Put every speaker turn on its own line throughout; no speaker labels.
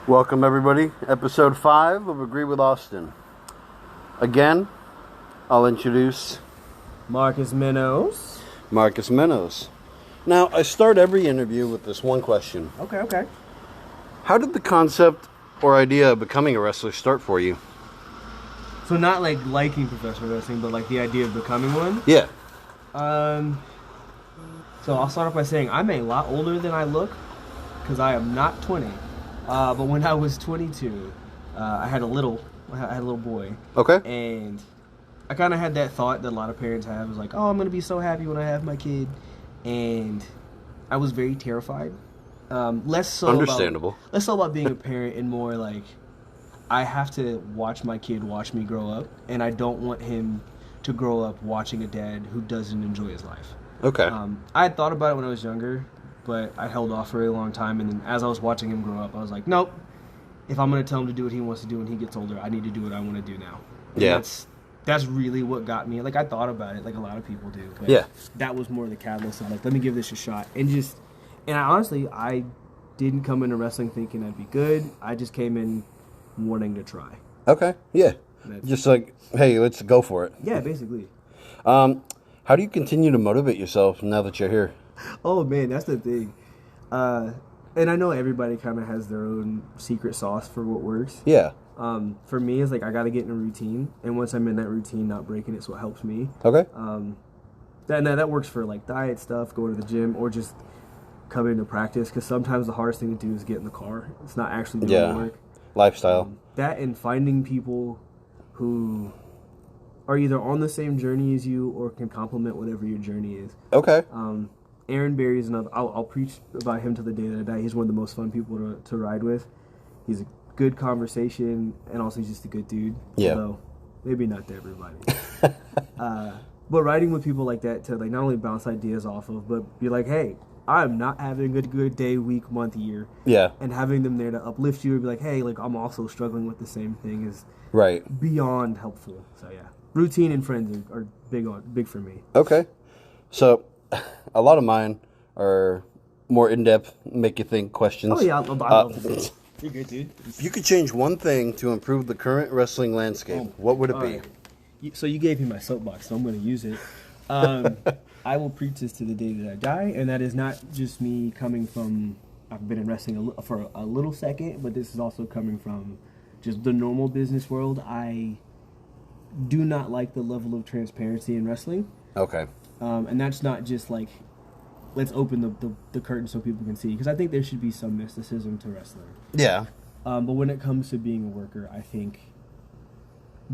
Welcome, everybody. Episode 5 of Agree with Austin. Again, I'll introduce
Menos.
Marcus Menos. Now, I start every interview with this one question.
Okay.
How did the concept or idea of becoming a wrestler start for you?
So not like liking professional wrestling, but like the idea of becoming one?
Yeah.
So I'll start off by saying I'm a lot older than I look, because I am not 20. But when I was 22, I had a little boy.
Okay.
And I kind of had that thought that a lot of parents have. It was like, oh, I'm going to be so happy when I have my kid. And I was very terrified. Less so
Understandable.
Less so about being a parent and more like, I have to watch my kid watch me grow up. And I don't want him to grow up watching a dad who doesn't enjoy his life.
Okay.
I had thought about it when I was younger, but I held off for a long time, and then as I was watching him grow up, I was like, nope, if I'm going to tell him to do what he wants to do when he gets older, I need to do what I want to do now. And
yeah.
That's really what got me. Like, I thought about it like a lot of people do, but
yeah.
That was more the catalyst of like, let me give this a shot. And I didn't come into wrestling thinking I'd be good. I just came in wanting to try.
Okay, yeah. Just like, hey, let's go for it.
Yeah, basically.
How do you continue to motivate yourself now that you're here?
Oh, man, that's the thing. And I know everybody kind of has their own secret sauce for what works.
Yeah.
For me, it's like I got to get in a routine. And once I'm in that routine, not breaking it's what helps me.
Okay.
That works for like diet stuff, going to the gym, or just coming to practice. Because sometimes the hardest thing to do is get in the car. It's not actually doing the work.
Lifestyle.
That and finding people who are either on the same journey as you or can complement whatever your journey is.
Okay.
Aaron Berry is another. I'll preach about him to the day that I die. He's one of the most fun people to ride with. He's a good conversation, and also he's just a good dude.
Yeah.
Although, maybe not to everybody. But riding with people like that to like not only bounce ideas off of, but be like, hey, I'm not having a good day, week, month, year.
Yeah.
And having them there to uplift you and be like, hey, like I'm also struggling with the same thing is
right
beyond helpful. So yeah, routine and friends are big for me.
Okay. So a lot of mine are more in-depth, make you think questions.
Oh yeah, I love it. You're good, dude.
If you could change one thing to improve the current wrestling landscape, what would it be?
Right. So you gave me my soapbox, so I'm going to use it. I will preach this to the day that I die, and that is not just me coming from, I've been in wrestling for a little second, but this is also coming from just the normal business world. I do not like the level of transparency in wrestling.
Okay.
And that's not just like, let's open the curtain so people can see, because I think there should be some mysticism to wrestling.
Yeah.
But when it comes to being a worker, I think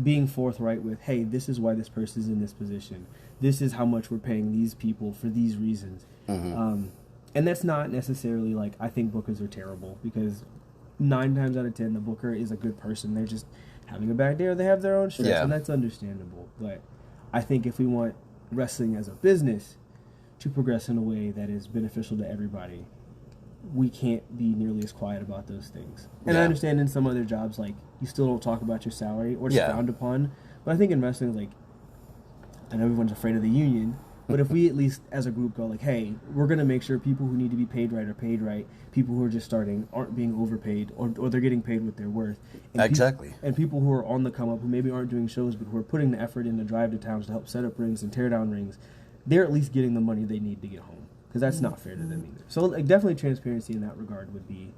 being forthright with, hey, this is why this person's in this position. This is how much we're paying these people for these reasons. Mm-hmm. And that's not necessarily like, I think bookers are terrible, because 9 times out of 10, the booker is a good person. They're just having a bad day or they have their own stress, and that's understandable. But I think if we want wrestling as a business to progress in a way that is beneficial to everybody, we can't be nearly as quiet about those things. And I understand in some other jobs, like, you still don't talk about your salary or it's frowned upon. But I think in wrestling, like, I know everyone's afraid of the union, but if we at least as a group go like, hey, we're going to make sure people who need to be paid right are paid right, people who are just starting aren't being overpaid, or they're getting paid what they're worth. And
exactly.
And people who are on the come up, who maybe aren't doing shows, but who are putting the effort in to drive to towns to help set up rings and tear down rings, they're at least getting the money they need to get home. Because that's not fair to them either. So like, definitely transparency in that regard would be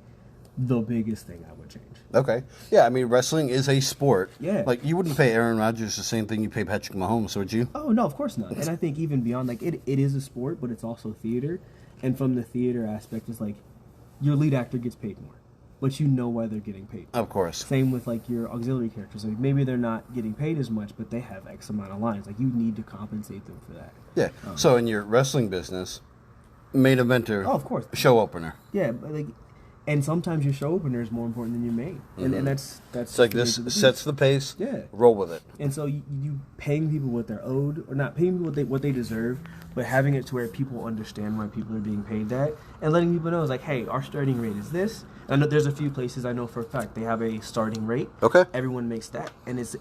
the biggest thing I would change.
Okay. Yeah, I mean, wrestling is a sport.
Yeah.
Like, you wouldn't pay Aaron Rodgers the same thing you pay Patrick Mahomes, would you?
Oh, no, of course not. And I think even beyond, like, it is a sport, but it's also theater. And from the theater aspect, it's like, your lead actor gets paid more, but you know why they're getting paid.
Of course.
Same with, like, your auxiliary characters. Like, maybe they're not getting paid as much, but they have X amount of lines. Like, you need to compensate them for that.
Yeah. So in your wrestling business, main eventer,
of course,
show opener.
Yeah, but like, and sometimes your show opener is more important than your main, and that's
it's like this sets the pace.
Yeah,
roll with it.
And so you paying people what they're owed, or not paying people what they deserve, but having it to where people understand why people are being paid that, and letting people know is like, hey, our starting rate is this. I know there's a few places I know for a fact they have a starting rate.
Okay,
everyone makes that, and it's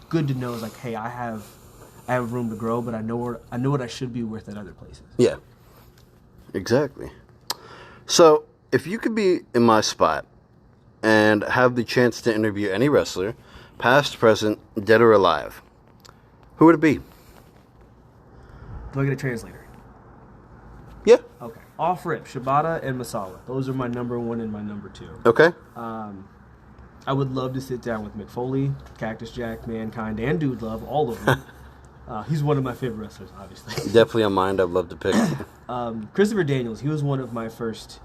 good to know. Is like, hey, I have room to grow, but I know what I should be worth at other places.
Yeah, exactly. So if you could be in my spot, and have the chance to interview any wrestler, past, present, dead or alive, who would it be?
Do I get a translator?
Yeah.
Okay. Off rip, Shibata and Masawa. Those are my number 1 and my number 2.
Okay.
I would love to sit down with Mick Foley, Cactus Jack, Mankind, and Dude Love, all of them. He's one of my favorite wrestlers, obviously.
Definitely on mine. I'd love to pick.
Christopher Daniels, he was one of my first,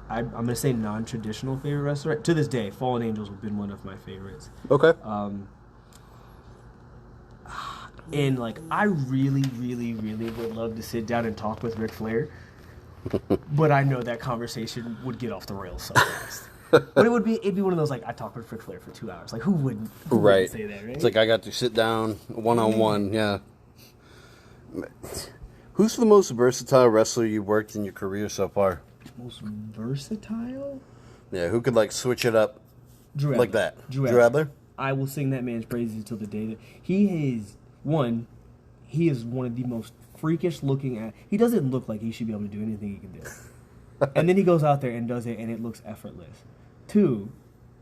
I'm going to say non-traditional favorite wrestler. To this day, Fallen Angels have been one of my favorites.
Okay.
And, like, I really, really, really would love to sit down and talk with Ric Flair. But I know that conversation would get off the rails so fast. But it'd be one of those, like, I talked with Ric Flair for 2 hours. Like, who wouldn't say that, right?
It's like I got to sit down one-on-one, yeah. Who's the most versatile wrestler you've worked in your career so far?
Most versatile?
Yeah, who could, like, switch it up
Drew
like
Adler.
that? Drew Adler?
I will sing that man's praises until the day that he is one of the most freakish looking he doesn't look like he should be able to do anything he can do. And then he goes out there and does it, and it looks effortless. 2,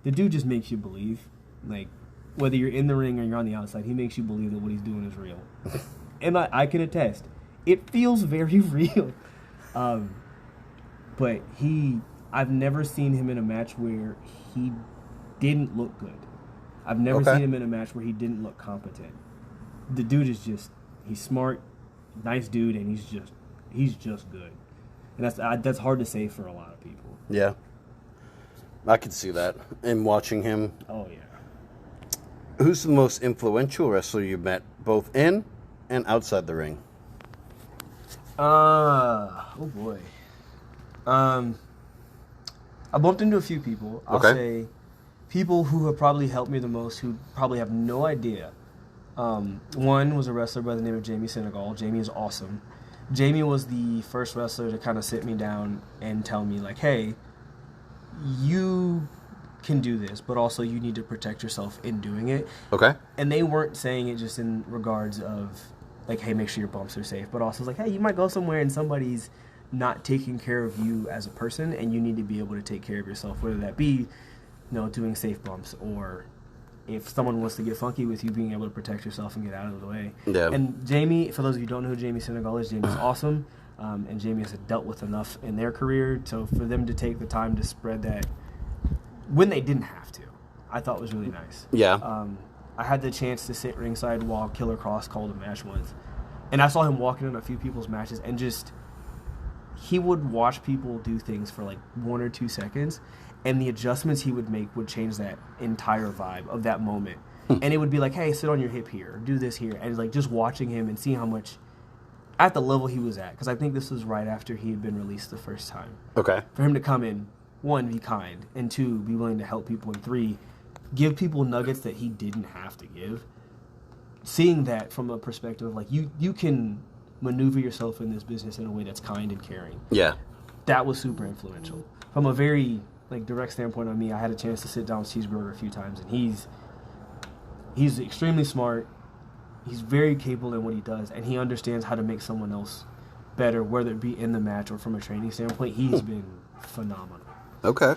the dude just makes you believe. Like, whether you're in the ring or you're on the outside, he makes you believe that what he's doing is real. And I can attest. It feels very real. But I've never seen him in a match where he didn't look good. I've never seen him in a match where he didn't look competent. The dude is he's smart, nice dude, and he's just good. And that's hard to say for a lot of people.
Yeah. I could see that in watching him.
Oh, yeah.
Who's the most influential wrestler you've met, both in and outside the ring?
Oh, boy. I bumped into a few people. I'll say people who have probably helped me the most, who probably have no idea. One was a wrestler by the name of Jamie Senegal. Jamie is awesome. Jamie was the first wrestler to kind of sit me down and tell me, like, hey, you can do this, but also you need to protect yourself in doing it.
Okay.
And they weren't saying it just in regards of, like, hey, make sure your bumps are safe, but also like, hey, you might go somewhere and somebody's not taking care of you as a person, and you need to be able to take care of yourself, whether that be, doing safe bumps, or if someone wants to get funky with you, being able to protect yourself and get out of the way. Yeah. And Jamie, for those of you who don't know who Jamie Senegal is, Jamie's awesome, and Jamie has dealt with enough in their career, so for them to take the time to spread that when they didn't have to, I thought was really nice.
Yeah.
I had the chance to sit ringside while Killer Cross called a match once, and I saw him walking in a few people's matches, and he would watch people do things for like 1 or 2 seconds, and the adjustments he would make would change that entire vibe of that moment. And it would be like, hey, sit on your hip here, or do this here, and like just watching him and seeing how much at the level he was at, because I think this was right after he had been released the first time.
Okay.
For him to come in, 1, be kind, and 2, be willing to help people, and 3, give people nuggets that he didn't have to give. Seeing that from a perspective of like you can maneuver yourself in this business in a way that's kind and caring.
Yeah.
That was super influential. From a very like direct standpoint on me, I had a chance to sit down with Cheeseburger a few times, and he's extremely smart. He's very capable in what he does, and he understands how to make someone else better, whether it be in the match or from a training standpoint. He's been phenomenal.
Okay.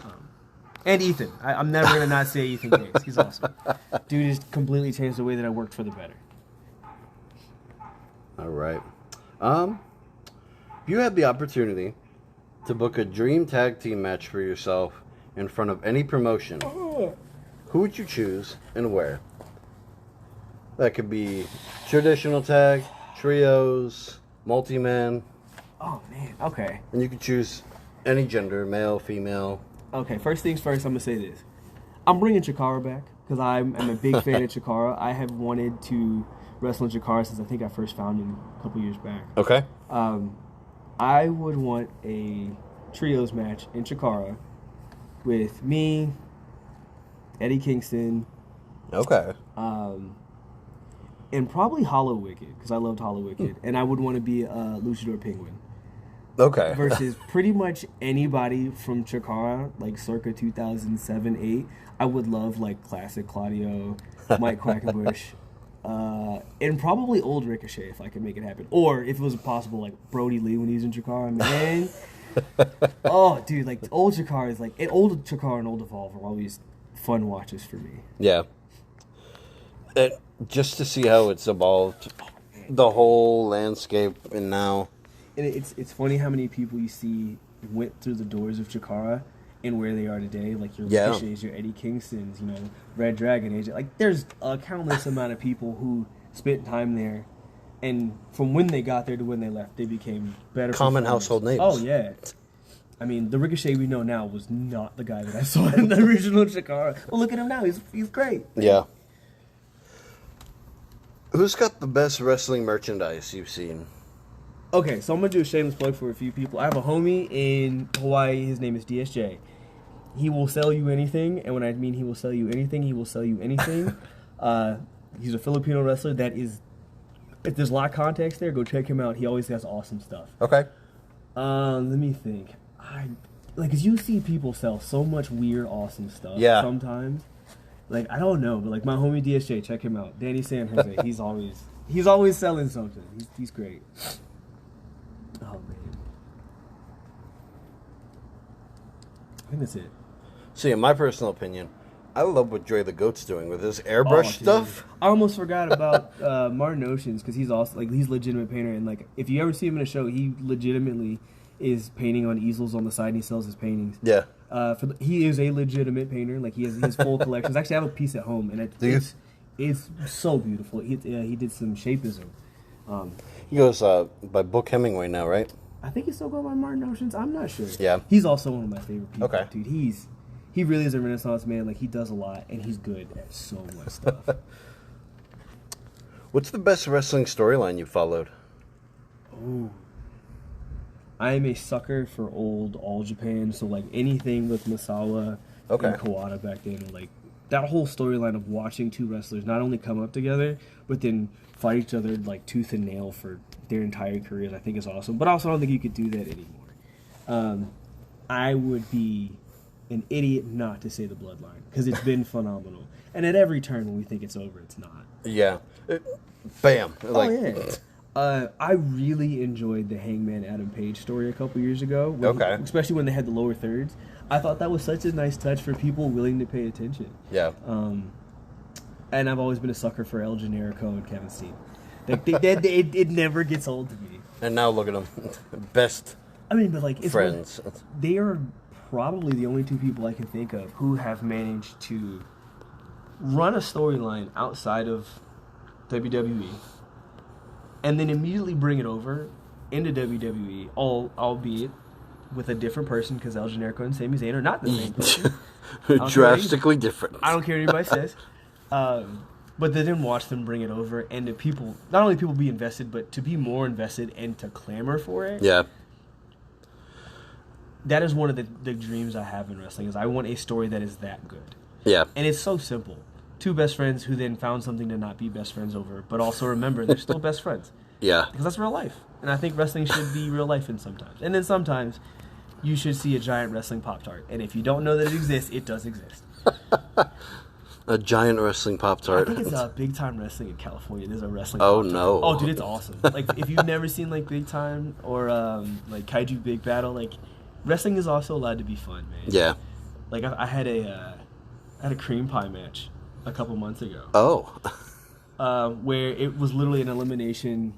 And Ethan. I'm never going to not say Ethan Case. He's awesome. Dude has completely changed the way that I worked for the better.
All right. If you had the opportunity to book a dream tag team match for yourself in front of any promotion, who would you choose and where? That could be traditional tag, trios, multi-man.
Oh, man. Okay.
And you could choose any gender, male, female.
Okay, first things first, I'm going to say this. I'm bringing Chikara back because I'm a big fan of Chikara. I have wanted to wrestle in Chikara since I think I first found him a couple years back.
Okay.
I would want a trios match in Chikara with me, Eddie Kingston.
Okay.
And probably Hollow Wicked, because I loved Hollow Wicked. And I would want to be a Luchador Penguin.
Okay.
Versus pretty much anybody from Chikara, like circa 2007-8. I would love, like, classic Claudio, Mike Quackenbush, and probably old Ricochet if I could make it happen. Or, if it was possible, like, Brody Lee when he was in Chikara. Man, Oh, dude, like old Chikara is like old Chikara and old Evolve are always fun watches for me.
Yeah. Just to see how it's evolved, the whole landscape, and now.
And it's funny how many people you see went through the doors of Chikara and where they are today. Like your Ricochets, your Eddie Kingstons, Red Dragon, AJ. Like there's a countless amount of people who spent time there, and from when they got there to when they left, they became better.
Common household names.
Oh yeah. I mean, the Ricochet we know now was not the guy that I saw in the original Chikara. Well, look at him now. He's great.
Yeah. Who's got the best wrestling merchandise you've seen?
Okay, so I'm going to do a shameless plug for a few people. I have a homie in Hawaii. His name is DSJ. He will sell you anything, and when I mean he will sell you anything, he will sell you anything. He's a Filipino wrestler. If there's a lot of context there, go check him out. He always has awesome stuff.
Okay.
Let me think. Cause you see people sell so much weird, awesome stuff.
Yeah.
Sometimes, I don't know, but my homie DSJ, check him out. Danny San Jose. he's always selling something. He's great. Oh man. I think that's it.
See, in my personal opinion, I love what Dre the Goat's doing with his airbrush stuff.
I almost forgot about Martin Oceans because he's also he's a legitimate painter, and if you ever see him in a show, he legitimately is painting on easels on the side and he sells his paintings.
Yeah.
He is a legitimate painter. He has his full collections. Actually, I have a piece at home, and it's so beautiful. He did some shapeism.
He goes by Book Hemingway now, right?
I think he's still going by Martin Oceans. I'm not sure.
Yeah.
He's also one of my favorite people.
Okay.
Dude, he really is a Renaissance man. He does a lot, and he's good at so much stuff.
What's the best wrestling storyline you followed?
Oh. I am a sucker for old All Japan, so anything with Masawa and Kawada back then, that whole storyline of watching two wrestlers not only come up together, but then fight each other tooth and nail for their entire careers, I think is awesome. But also, I don't think you could do that anymore. I would be an idiot not to say the Bloodline, because it's been phenomenal. And at every turn when we think it's over, it's not.
Yeah. Bam.
Oh, yeah. I really enjoyed the Hangman Adam Page story a couple years ago. Especially when they had the lower thirds. I thought that was such a nice touch for people willing to pay attention.
Yeah.
And I've always been a sucker for El Generico and Kevin Steen. It never gets old to me.
And now look at them. Best friends.
They are probably the only two people I can think of who have managed to run a storyline outside of WWE and then immediately bring it over into WWE, albeit with a different person, because El Generico and Sami Zayn are not the same person.
Drastically different.
I don't care what anybody says. But to then watch them bring it over, and to people, not only people be invested, but to be more invested and to clamor for it.
Yeah.
That is one of the dreams I have in wrestling, is I want a story that is that good.
Yeah.
And it's so simple. Two best friends who then found something to not be best friends over, but also remember they're still best friends.
Yeah.
Because that's real life. And I think wrestling should be real life in sometimes. And then sometimes you should see a giant wrestling Pop-Tart. And if you don't know that it exists, it does exist.
A giant wrestling Pop-Tart.
I think it's Big Time Wrestling in California. There's a wrestling
Oh,
Pop-Tart.
no.
Oh, dude, it's awesome. If you've never seen, Big Time or, Kaiju Big Battle, wrestling is also allowed to be fun, man.
Yeah.
I had a cream pie match a couple months ago.
Oh.
Where it was literally an elimination,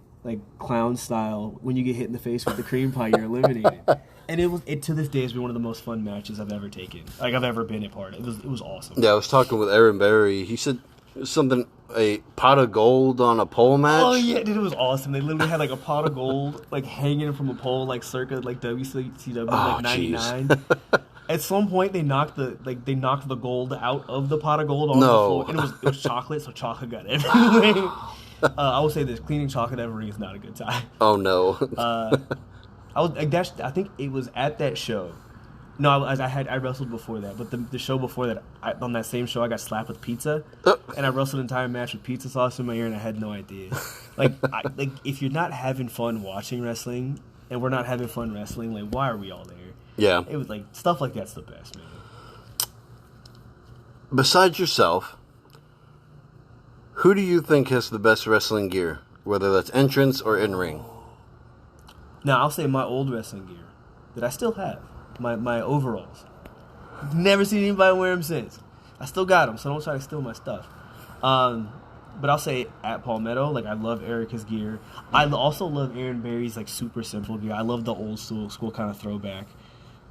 clown style. When you get hit in the face with the cream pie, you're eliminated. And it to this day has been one of the most fun matches I've ever taken. I've ever been a part of. It was awesome.
Yeah, I was talking with Aaron Berry. He said something, a pot of gold on a pole match.
Oh yeah, dude, it was awesome. They literally had a pot of gold hanging from a pole circa WCW 99. At some point, they knocked the gold out of the pot of gold on the floor, and it was chocolate, so chocolate got everywhere. I will say this: cleaning chocolate every ring is not a good time.
Oh no.
I think it was at that show. No, I wrestled before that, but the show before that, on that same show, I got slapped with pizza, and I wrestled an entire match with pizza sauce in my ear, and I had no idea. If you're not having fun watching wrestling, and we're not having fun wrestling, why are we all there?
Yeah.
It was stuff like that's the best, man.
Besides yourself, who do you think has the best wrestling gear? Whether that's entrance or in-ring?
Now, I'll say my old wrestling gear. that I still have. My overalls. Never seen anybody wear them since. I still got them, so don't try to steal my stuff. But I'll say at Palmetto, like I love Erica's gear. I also love Aaron Berry's like super simple gear. I love the old school kind of throwback.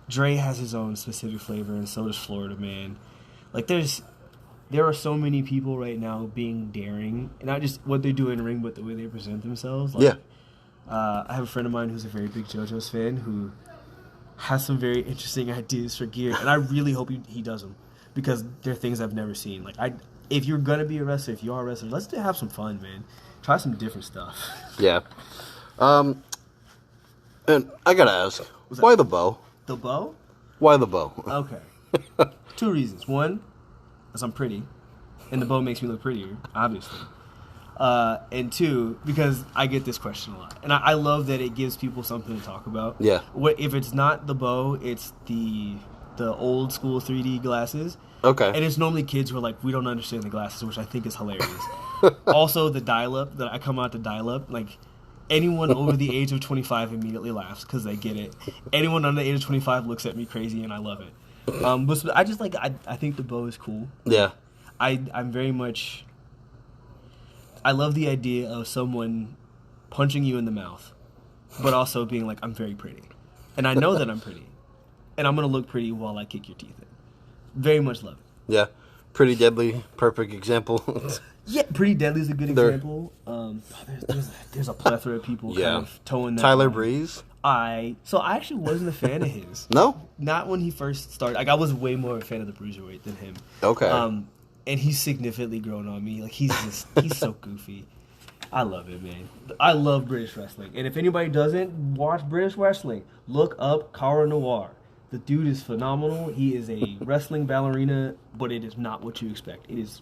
Dre has his own specific flavor, and so does Florida Man. Like there are so many people right now being daring, and not just what they do in the ring, but the way they present themselves. Like, I have a friend of mine who's a very big JoJo's fan who has some very interesting ideas for gear, and I really hope he does them because they're things I've never seen. Like if you're gonna be a wrestler, if you are a wrestler, let's have some fun, man. Try some different stuff.
Yeah. And I gotta ask, why the bow?
The bow?
Why the bow?
Okay. 2 reasons. One, because I'm pretty, and the bow makes me look prettier, obviously. And 2, because I get this question a lot, and I love that it gives people something to talk about.
Yeah.
If it's not the bow, it's the old school 3D glasses.
Okay.
And it's normally kids who are like, we don't understand the glasses, which I think is hilarious. Also, the dial-up, that I come out to dial-up, like, anyone over the age of 25 immediately laughs because they get it. Anyone under the age of 25 looks at me crazy, and I love it. But I just like, I think the bow is cool.
Yeah.
I'm very much, I love the idea of someone punching you in the mouth, but also being like, I'm very pretty. And I know that I'm pretty. And I'm going to look pretty while I kick your teeth in. Very much love it.
Yeah. Pretty Deadly, perfect example.
Yeah, Pretty Deadly is a good example. There's a plethora of people kind of towing that
Tyler
line.
Breeze?
I actually wasn't a fan of his.
No?
Not when he first started. Like, I was way more a fan of the Bruiserweight than him.
Okay.
And he's significantly grown on me. Like, he's so goofy. I love it, man. I love British wrestling. And if anybody doesn't watch British wrestling, look up Cara Noir. The dude is phenomenal. He is a wrestling ballerina, but it is not what you expect. It is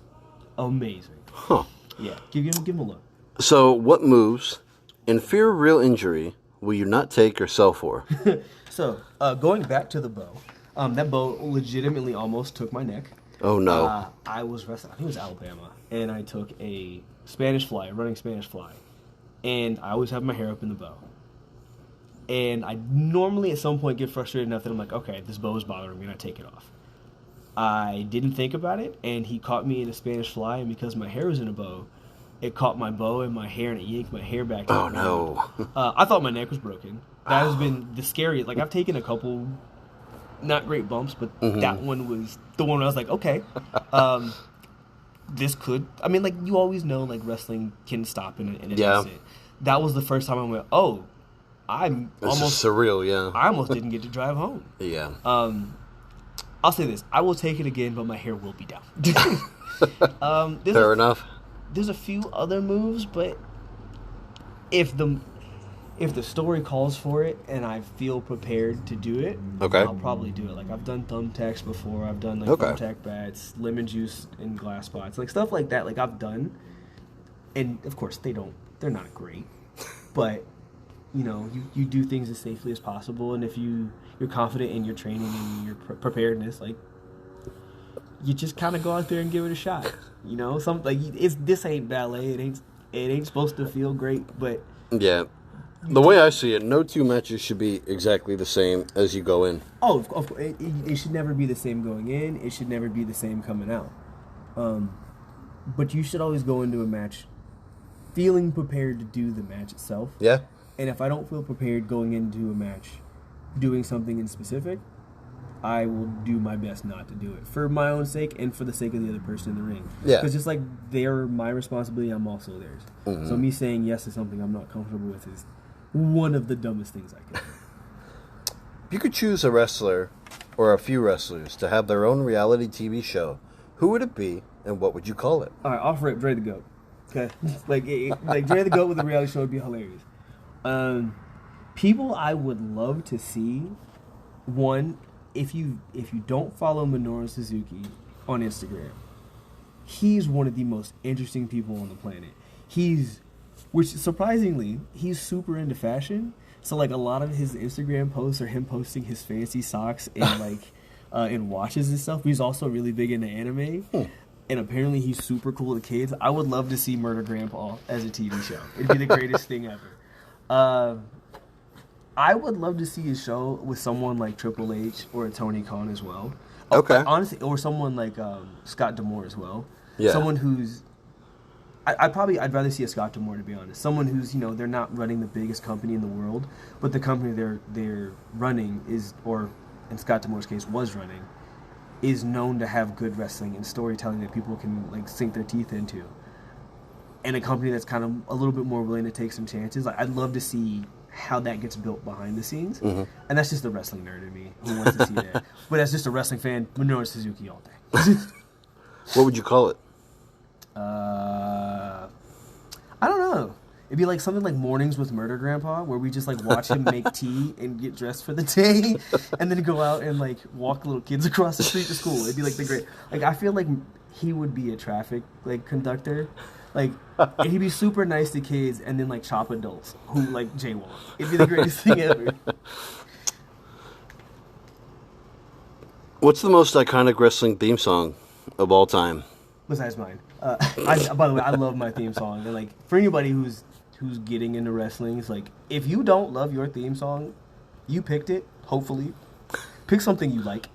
amazing.
Huh.
Yeah, give him a look.
So, what moves, in fear of real injury, will you not take or sell for?
So, going back to the bow, that bow legitimately almost took my neck.
Oh, no.
I was wrestling, I think it was Alabama, and I took a Spanish fly, a running Spanish fly, and I always have my hair up in the bow. And I normally at some point get frustrated enough that I'm like, okay, this bow is bothering me, and I take it off. I didn't think about it, and he caught me in a Spanish fly, and because my hair was in a bow, it caught my bow and my hair, and it yanked my hair back.
Oh, no.
I thought my neck was broken. That has been the scariest. Like, I've taken a couple not great bumps, but that one was the one where I was like, okay, this could, I mean, like, you always know, like, wrestling can stop in an instant. That was the first time I went, oh,
This is surreal, yeah.
I almost didn't get to drive home.
Yeah.
I'll say this. I will take it again, but my hair will be down.
Fair enough.
There's a few other moves, but if the story calls for it and I feel prepared to do it, I'll probably do it. Like, I've done thumbtacks before. I've done, like, thumbtack bats, lemon juice and glass spots. Like, stuff like that, like, I've done. And, of course, they're not great. But, you know, you do things as safely as possible. And if you're confident in your training and your preparedness, like, you just kind of go out there and give it a shot. You know, this ain't ballet. It ain't supposed to feel great, but
yeah. The way I see it, no 2 matches should be exactly the same as you go in.
Oh, of course, it should never be the same going in. It should never be the same coming out. But you should always go into a match feeling prepared to do the match itself.
Yeah.
And if I don't feel prepared going into a match doing something in specific, I will do my best not to do it for my own sake and for the sake of the other person in the ring.
Yeah.
Because just like they're my responsibility, I'm also theirs. Mm-hmm. So me saying yes to something I'm not comfortable with is one of the dumbest things I can do.
If you could choose a wrestler or a few wrestlers to have their own reality TV show, who would it be and what would you call it?
All right, off rip, Dre the Goat. Okay, like Dre the Goat with a reality show would be hilarious. People I would love to see. One, if you don't follow Minoru Suzuki on Instagram, he's one of the most interesting people on the planet. Which surprisingly, he's super into fashion. So like a lot of his Instagram posts are him posting his fancy socks and like and watches and stuff. But he's also really big into anime. And apparently he's super cool with kids. I would love to see Murder Grandpa as a TV show. It'd be the greatest thing ever. I would love to see a show with someone like Triple H or a Tony Khan as well.
Okay.
Honestly, or someone like Scott D'Amore as well.
Yeah.
Someone who's I'd rather see a Scott D'Amore, to be honest. Someone who's, they're not running the biggest company in the world, but the company they're running is, or in Scott D'Amore's case was running, is known to have good wrestling and storytelling that people can like sink their teeth into. And a company that's kind of a little bit more willing to take some chances. Like, I'd love to see how that gets built behind the scenes. Mm-hmm. And that's just a wrestling nerd in me who wants to see that. But as just a wrestling fan, Minoru Suzuki all day.
What would you call it?
I don't know. It'd be like something like Mornings with Murder Grandpa, where we just like watch him make tea and get dressed for the day, and then go out and like walk little kids across the street to school. It'd be like the great. Like, I feel like he would be a traffic like conductor. Like, he'd be super nice to kids and then like chop adults who like jaywalk. It'd be the greatest thing ever.
What's the most iconic wrestling theme song of all time?
Besides mine. By the way, I love my theme song. And like, for anybody who's getting into wrestling, it's like, if you don't love your theme song, you picked it, hopefully. Pick something you like.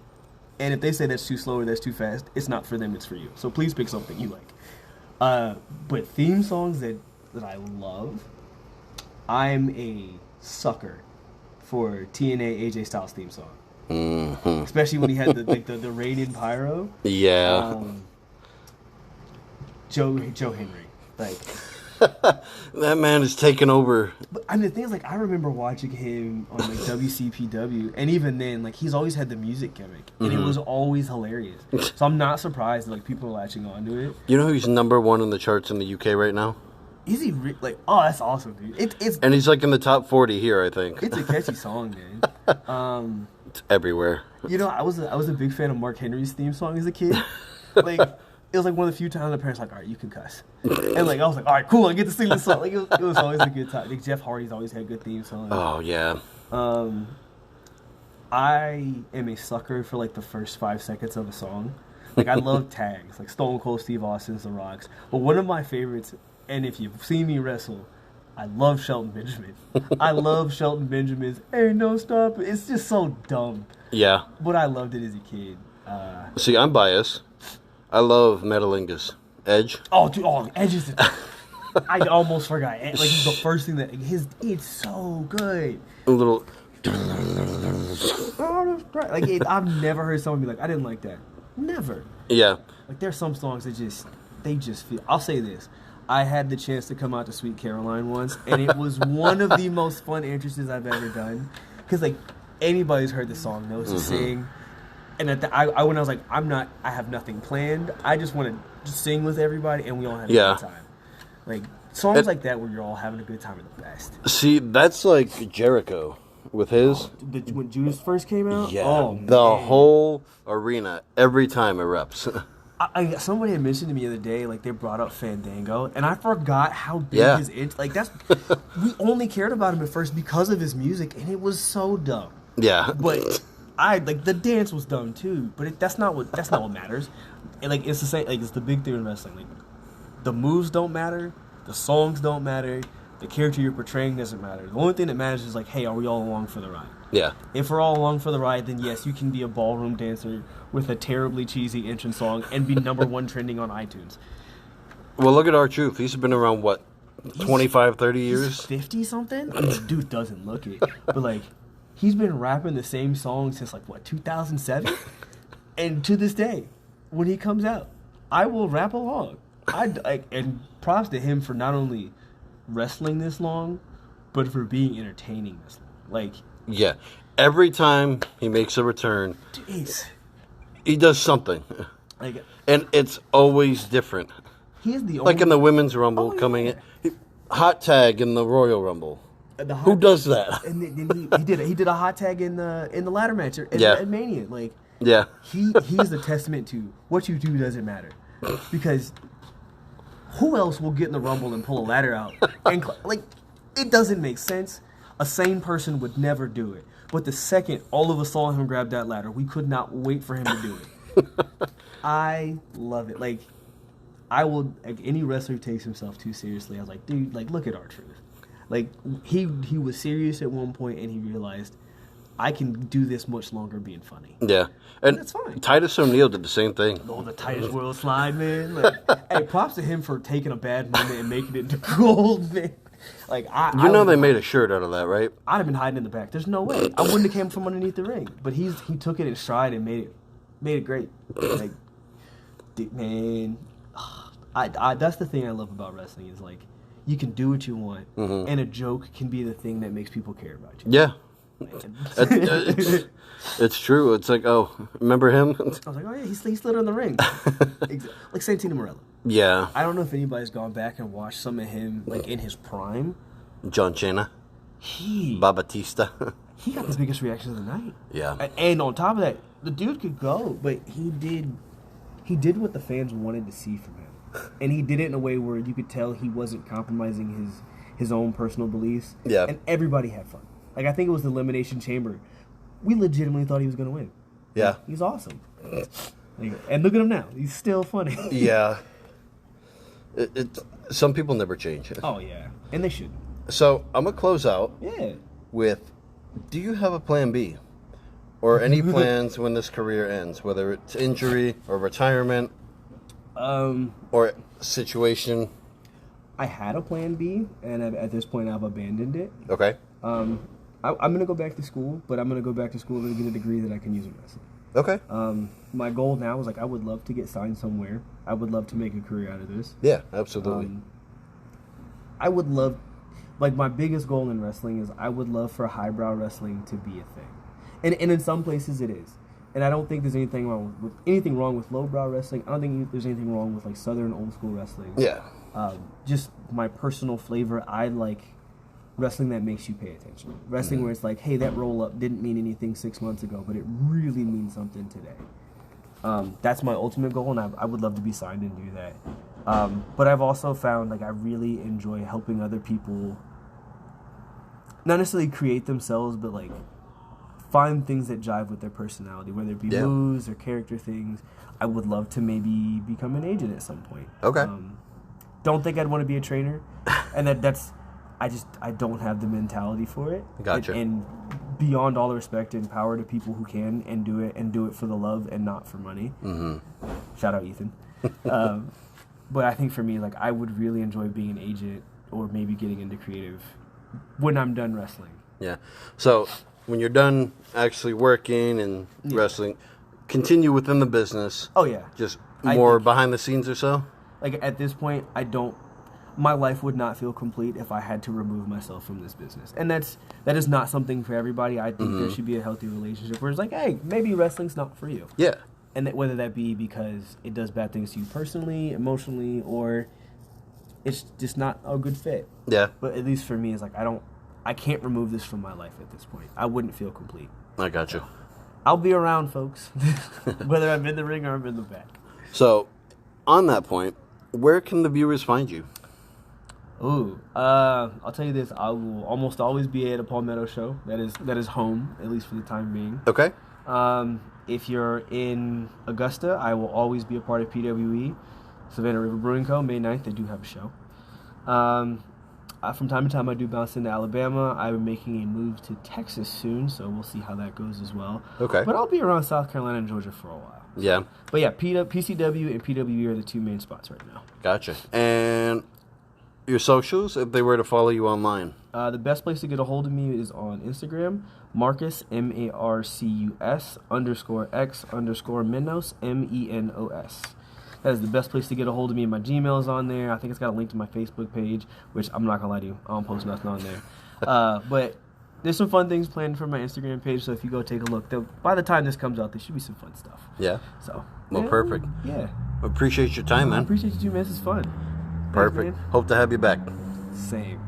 And if they say that's too slow or that's too fast, it's not for them, it's for you. So please pick something you like. But theme songs that I love, I'm a sucker for TNA AJ Styles theme song. Mm-hmm. Especially when he had the Rated Pyro.
Yeah.
Joe Henry, like
that man is taking over.
But I mean, the thing is, like, I remember watching him on like WCPW, and even then, like, he's always had the music gimmick, and it was always hilarious. So I'm not surprised that like people are latching onto it.
You know who's #1 in the charts in the UK right now?
Is he like? Oh, that's awesome, dude. It's
and he's like in the top 40 here, I think.
It's a catchy song, man.
It's everywhere.
I was a big fan of Mark Henry's theme song as a kid. Like, it was like one of the few times my parents were like, all right, you can cuss. And like, I was like, all right, cool, I get to sing this song. Like, it was always a good time. Like, Jeff Hardy's always had good theme songs.
Oh, yeah.
I am a sucker for like the first 5 seconds of a song. Like, I love tags, like Stone Cold Steve Austin's The Rocks. But one of my favorites, and if you've seen me wrestle, I love Shelton Benjamin. I love Shelton Benjamin's Ain't No Stop. It's just so dumb.
Yeah.
But I loved it as a kid.
See, I'm biased. I love Metalingus. Edge.
Oh, dude, Edge is I almost forgot. Like, he's the first thing it's so good.
A little.
Like, I've never heard someone be like, I didn't like that. Never.
Yeah.
Like, there's some songs that they just feel. I'll say this. I had the chance to come out to Sweet Caroline once, and it was one of the most fun entrances I've ever done. Because, like, anybody's heard the song knows to sing. And when I was like, I have nothing planned. I just want to sing with everybody, and we all have a good time. Like, songs like that where you're all having a good time are the best.
See, that's like Jericho with his.
When Judas first came out?
Yeah.
Oh,
the whole arena, every time erupts.
Somebody had mentioned to me the other day, like, they brought up Fandango, and I forgot how big his we only cared about him at first because of his music, and it was so dumb.
Yeah.
But the dance was dumb too, but that's not what matters. And like, it's the same, like, it's the big thing in wrestling. Like, the moves don't matter, the songs don't matter, the character you're portraying doesn't matter. The only thing that matters is like, hey, are we all along for the ride? Yeah. If we're all along for the ride, then yes, you can be a ballroom dancer with a terribly cheesy entrance song and be #1 trending on iTunes.
Well, look at R-Truth. He's been around, what, 25, 30 years?
50 something? I mean, the dude doesn't look it. But like, he's been rapping the same song since like, what, 2007? And to this day, when he comes out, I will rap along. And props to him for not only wrestling this long, but for being entertaining this long. Like,
yeah, every time he makes a return, he does something, like, and it's always different. He's the only, like in the Women's Rumble coming in, hot tag in the Royal Rumble. Who does that?
And then he did a hot tag in the ladder match at Mania. Like,
yeah,
he's a testament to what you do doesn't matter, because who else will get in the Rumble and pull a ladder out? And like, it doesn't make sense. A sane person would never do it. But the second all of us saw him grab that ladder, we could not wait for him to do it. I love it. Like, I will, like, any wrestler who takes himself too seriously, I was like, dude, like, look at R-Truth. Like he was serious at one point, and he realized I can do this much longer being funny.
Yeah, and
that's fine.
Titus O'Neil did the same thing.
Oh, the Titus World slide, man! Like, hey, props to him for taking a bad moment and making it into gold, man. Like
they made a shirt out of that, right?
I'd have been hiding in the back. There's no way I wouldn't have came from underneath the ring. But he took it in stride and made it great. Like, man, that's the thing I love about wrestling is like you can do what you want, and a joke can be the thing that makes people care about you.
Yeah. It's true. It's like, oh, remember him?
I was like, oh yeah, he slid in the ring. Like Santino Marella.
Yeah.
I don't know if anybody's gone back and watched some of him like in his prime.
John Cena. Babatista.
He got the biggest reaction of the night.
Yeah.
And on top of that, the dude could go, but he did what the fans wanted to see from him. And he did it in a way where you could tell he wasn't compromising his own personal beliefs.
Yeah.
And everybody had fun. Like, I think it was the Elimination Chamber. We legitimately thought he was going to win.
Yeah.
He's awesome. And look at him now. He's still funny.
Yeah. Some people never change.
Oh, yeah. And they shouldn't.
So, I'm going to close out with, do you have a plan B? Or any plans when this career ends? Whether it's injury or retirement or situation?
I had a plan B, and at this point I've abandoned it.
Okay.
I'm going to go back to school, but I'm going to go back to school and get a degree that I can use in wrestling.
Okay.
My goal now is, like, I would love to get signed somewhere. I would love to make a career out of this.
Yeah, absolutely.
I would love, like, my biggest goal in wrestling is I would love for highbrow wrestling to be a thing. And in some places it is. And I don't think there's anything wrong with lowbrow wrestling. I don't think there's anything wrong with, like, Southern old school wrestling.
Yeah.
Just my personal flavor, I like wrestling that makes you pay attention. Wrestling where it's like, hey, that roll-up didn't mean anything 6 months ago, but it really means something today. That's my ultimate goal, and I would love to be signed and do that. But I've also found, like, I really enjoy helping other people not necessarily create themselves, but, like, find things that jive with their personality, whether it be moves or character things. I would love to maybe become an agent at some point.
Okay.
Don't think I'd want to be a trainer, and I don't have the mentality for it.
Gotcha.
And beyond all respect and power to people who can and do it for the love and not for money. Mm-hmm. Shout out Ethan. But I think for me, like, I would really enjoy being an agent or maybe getting into creative when I'm done wrestling.
Yeah. So when you're done actually working and wrestling, continue within the business.
Oh yeah.
Just more behind the scenes or so.
Like, at this point, my life would not feel complete if I had to remove myself from this business. And that is not something for everybody. I think there should be a healthy relationship where it's like, hey, maybe wrestling's not for you. Yeah. And whether that be because it does bad things to you personally, emotionally, or it's just not a good fit. Yeah. But at least for me, it's like, I can't remove this from my life at this point. I wouldn't feel complete.
I got you.
I'll be around, folks, whether I'm in the ring or I'm in the back.
So, on that point, where can the viewers find you?
Ooh, I'll tell you this. I will almost always be at a Paul Meadows show. That is home, at least for the time being. Okay. If you're in Augusta, I will always be a part of PWE, Savannah River Brewing Co. May 9th, they do have a show. From time to time, I do bounce into Alabama. I'm making a move to Texas soon, so we'll see how that goes as well. Okay. But I'll be around South Carolina and Georgia for a while. Yeah. But yeah, PCW and PWE are the two main spots right now. Gotcha.
And your socials, if they were to follow you online?
The best place to get a hold of me is on Instagram, Marcus, Marcus _X _Menos, Menos. That is the best place to get a hold of me. My Gmail's on there. I think it's got a link to my Facebook page, which I'm not going to lie to you. I don't post nothing on there. But there's some fun things planned for my Instagram page, so if you go take a look, by the time this comes out, there should be some fun stuff. Yeah. So.
Well, perfect. Yeah. Appreciate your time, man.
I appreciate you too, man. This is fun.
Perfect.
Thanks,
Hope to have you back.
Same.